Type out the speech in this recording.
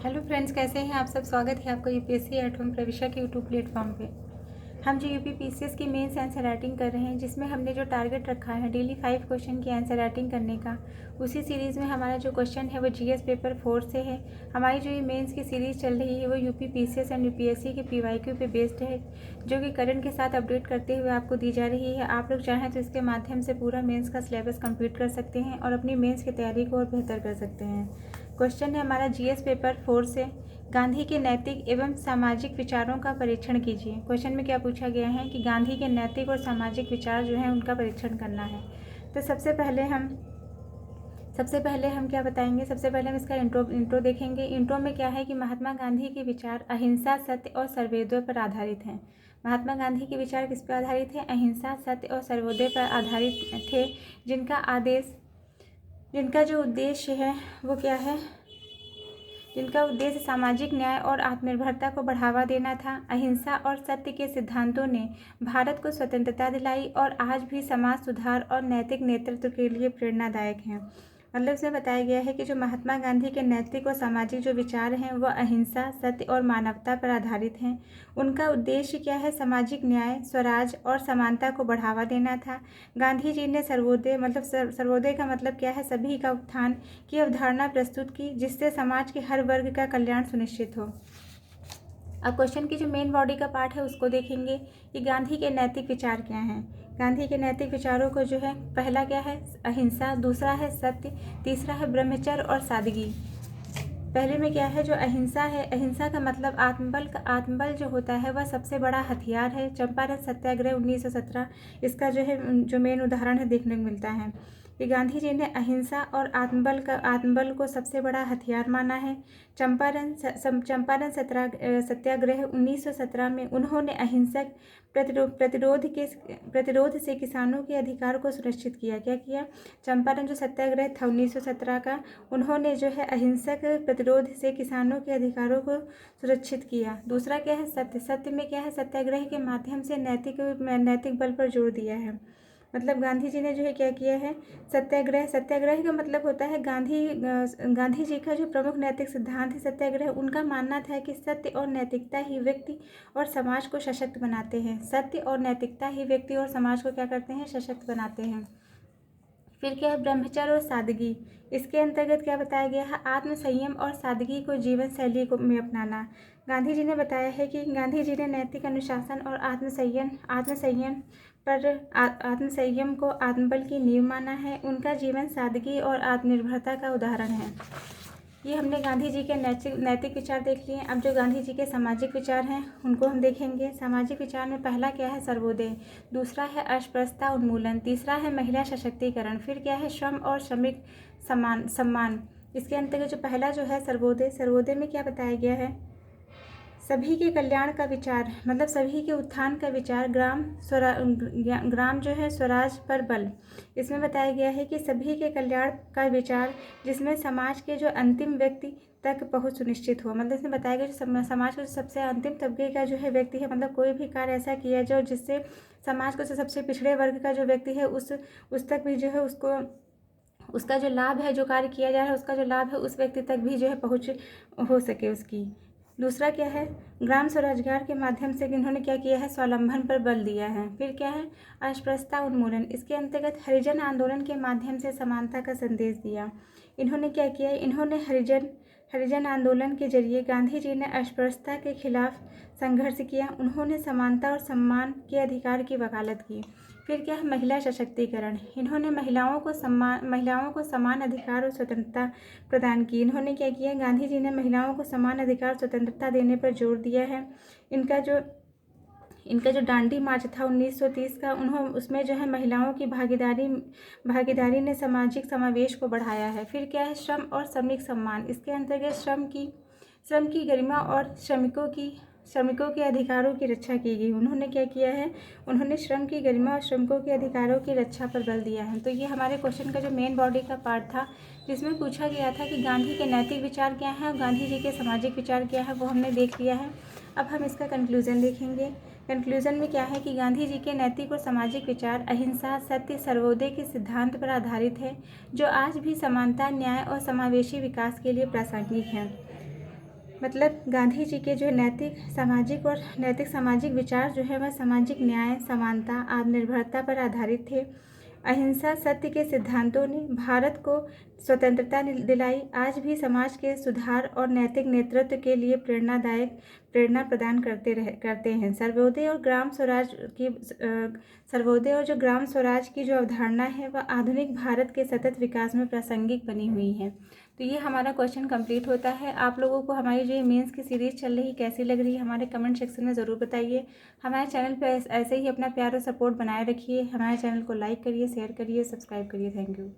Hello friends, कैसे हैं आप सब। स्वागत है आपका यूपीएससी एट होम प्रविशा के यूट्यूब प्लेटफॉर्म पे। हम जो यूपी पीसीएस की मेंस आंसर राइटिंग कर रहे हैं, जिसमें हमने जो टारगेट रखा है डेली 5 क्वेश्चन की आंसर राइटिंग करने का, उसी सीरीज़ में हमारा जो क्वेश्चन है वो जीएस पेपर 4 से है। हमारी जो ये मेंस की सीरीज़ चल रही है वो यूपी पीसीएस एंड यूपीएससी के पीवाईक्यू पे बेस्ड है, जो कि करंट के साथ अपडेट करते हुए आपको दी जा रही है। आप लोग चाहें तो इसके माध्यम से पूरा मेंस का सिलेबस कंप्लीट कर सकते हैं और अपनी मेंस की तैयारी को और बेहतर कर सकते हैं। क्वेश्चन है हमारा जीएस पेपर 4 से, गांधी के नैतिक एवं सामाजिक विचारों का परीक्षण कीजिए। क्वेश्चन में क्या पूछा गया है कि गांधी के नैतिक और सामाजिक विचार जो हैं उनका परीक्षण करना है। तो सबसे पहले हम क्या बताएंगे। सबसे पहले हम इसका इंट्रो देखेंगे। इंट्रो में क्या है कि महात्मा गांधी के विचार अहिंसा, सत्य और सर्वोदय पर आधारित हैं। महात्मा गांधी के विचार किस पर आधारित है? अहिंसा, सत्य और सर्वोदय पर आधारित थे, जिनका जो उद्देश्य है वो क्या है? जिनका उद्देश्य सामाजिक न्याय और आत्मनिर्भरता को बढ़ावा देना था। अहिंसा और सत्य के सिद्धांतों ने भारत को स्वतंत्रता दिलाई और आज भी समाज सुधार और नैतिक नेतृत्व के लिए प्रेरणादायक हैं। मतलब इसमें बताया गया है कि जो महात्मा गांधी के नैतिक और सामाजिक जो विचार हैं वह अहिंसा, सत्य और मानवता पर आधारित हैं। उनका उद्देश्य क्या है? सामाजिक न्याय, स्वराज और समानता को बढ़ावा देना था। गांधी जी ने सर्वोदय सर्वोदय का मतलब क्या है? सभी का उत्थान की अवधारणा प्रस्तुत की, जिससे समाज के हर वर्ग का कल्याण सुनिश्चित हो। अब क्वेश्चन की जो मेन बॉडी का पार्ट है उसको देखेंगे कि गांधी के नैतिक विचार क्या हैं। गांधी के नैतिक विचारों को जो है, पहला क्या है? अहिंसा, दूसरा है सत्य, तीसरा है ब्रह्मचर्य और सादगी। पहले में क्या है? जो अहिंसा है, अहिंसा का मतलब आत्मबल जो होता है वह सबसे बड़ा हथियार है। चंपारण सत्याग्रह 1917 इसका जो है जो मेन उदाहरण है देखने को मिलता है कि गांधी जी ने अहिंसा और आत्मबल को सबसे बड़ा हथियार माना है। चंपारण सत्याग्रह 1917 में उन्होंने अहिंसक प्रतिरोध से किसानों के अधिकार को सुनिश्चित किया। क्या किया? चंपारण जो सत्याग्रह था 1917 का, उन्होंने जो है अहिंसक प्रतिरोध से किसानों के अधिकारों को सुरक्षित किया। दूसरा क्या है? सत्य में क्या है? सत्याग्रह के माध्यम से नैतिक बल पर जोर दिया है। मतलब गांधी जी ने जो है क्या किया है? सत्याग्रह का मतलब होता है गांधी जी का जो प्रमुख नैतिक सिद्धांत है सत्याग्रह, उनका मानना था कि सत्य और नैतिकता ही व्यक्ति और समाज को सशक्त बनाते हैं। सत्य और नैतिकता ही व्यक्ति और समाज को क्या करते हैं? सशक्त बनाते हैं। फिर क्या है? ब्रह्मचर्य और सादगी। इसके अंतर्गत क्या बताया गया है? आत्म संयम और सादगी को जीवन शैली में अपनाना। गांधी जी ने बताया है कि गांधी जी ने नैतिक अनुशासन और आत्मसंयम को आत्मबल की नींव माना है। उनका जीवन सादगी और आत्मनिर्भरता का उदाहरण है। ये हमने गांधी जी के नैतिक विचार देख लिए। अब जो गांधी जी के सामाजिक विचार हैं उनको हम देखेंगे। सामाजिक विचार में पहला क्या है? सर्वोदय, दूसरा है अस्पृश्यता उन्मूलन, तीसरा है महिला सशक्तिकरण, फिर क्या है? श्रम और श्रमिक सम्मान। इसके अंतर्गत जो पहला जो है सर्वोदय में क्या बताया गया है? सभी के कल्याण का विचार, मतलब सभी के उत्थान का विचार। ग्राम जो है स्वराज पर बल। इसमें बताया गया है कि सभी के कल्याण का विचार, जिसमें समाज के जो अंतिम व्यक्ति तक पहुंच सुनिश्चित हो। मतलब इसमें बताया गया जो समाज का सबसे अंतिम तबके का जो है व्यक्ति है, मतलब कोई भी कार्य ऐसा किया जो जिससे समाज को सबसे पिछड़े वर्ग का जो व्यक्ति है उस तक भी जो है उसका जो लाभ है, जो कार्य किया जा रहा है उसका जो लाभ है उस व्यक्ति तक भी जो है पहुँच हो सके उसकी। दूसरा क्या है? ग्राम स्वरोजगार के माध्यम से इन्होंने क्या किया है? स्वावलंबन पर बल दिया है। फिर क्या है? अस्पृश्यता उन्मूलन। इसके अंतर्गत हरिजन आंदोलन के माध्यम से समानता का संदेश दिया। इन्होंने क्या किया? इन्होंने हरिजन आंदोलन के जरिए गांधी जी ने अस्पृश्यता के खिलाफ संघर्ष किया। उन्होंने समानता और सम्मान के अधिकार की वकालत की। फिर क्या है? महिला सशक्तिकरण। इन्होंने महिलाओं को समान अधिकार और स्वतंत्रता प्रदान की। इन्होंने क्या किया? गांधी जी ने महिलाओं को समान अधिकार स्वतंत्रता देने पर जोर दिया है। इनका जो दांडी मार्च था 1930 का, उसमें जो है महिलाओं की भागीदारी ने सामाजिक समावेश को बढ़ाया है। फिर क्या है? श्रम और श्रमिक सम्मान। इसके अंतर्गत श्रम की गरिमा और श्रमिकों के अधिकारों की रक्षा की गई। उन्होंने क्या किया है? उन्होंने श्रम की गरिमा और श्रमिकों के अधिकारों की रक्षा पर बल दिया है। तो ये हमारे क्वेश्चन का जो मेन बॉडी का पार्ट था, जिसमें पूछा गया था कि गांधी के नैतिक विचार क्या हैं और गांधी जी के सामाजिक विचार क्या है, वो हमने देख लिया है। अब हम इसका कंक्लूजन देखेंगे। कंक्लूजन में क्या है कि गांधी जी के नैतिक और सामाजिक विचार अहिंसा, सत्य, सर्वोदय के सिद्धांत पर आधारित है, जो आज भी समानता, न्याय और समावेशी विकास के लिए प्रासंगिक हैं। मतलब गांधी जी के जो नैतिक सामाजिक विचार जो है वह सामाजिक न्याय, समानता, आत्मनिर्भरता पर आधारित थे। अहिंसा, सत्य के सिद्धांतों ने भारत को स्वतंत्रता दिलाई। आज भी समाज के सुधार और नैतिक नेतृत्व के लिए प्रेरणा प्रदान करते हैं। सर्वोदय और जो ग्राम स्वराज की जो अवधारणा है वह आधुनिक भारत के सतत विकास में प्रासंगिक बनी हुई है। तो ये हमारा क्वेश्चन कंप्लीट होता है। आप लोगों को हमारी जो मेंस की सीरीज़ चल रही कैसी लग रही है हमारे कमेंट सेक्शन में ज़रूर बताइए। हमारे चैनल पर ऐसे ही अपना प्यार और सपोर्ट बनाए रखिए। हमारे चैनल को लाइक करिए, शेयर करिए, सब्सक्राइब करिए। Thank you.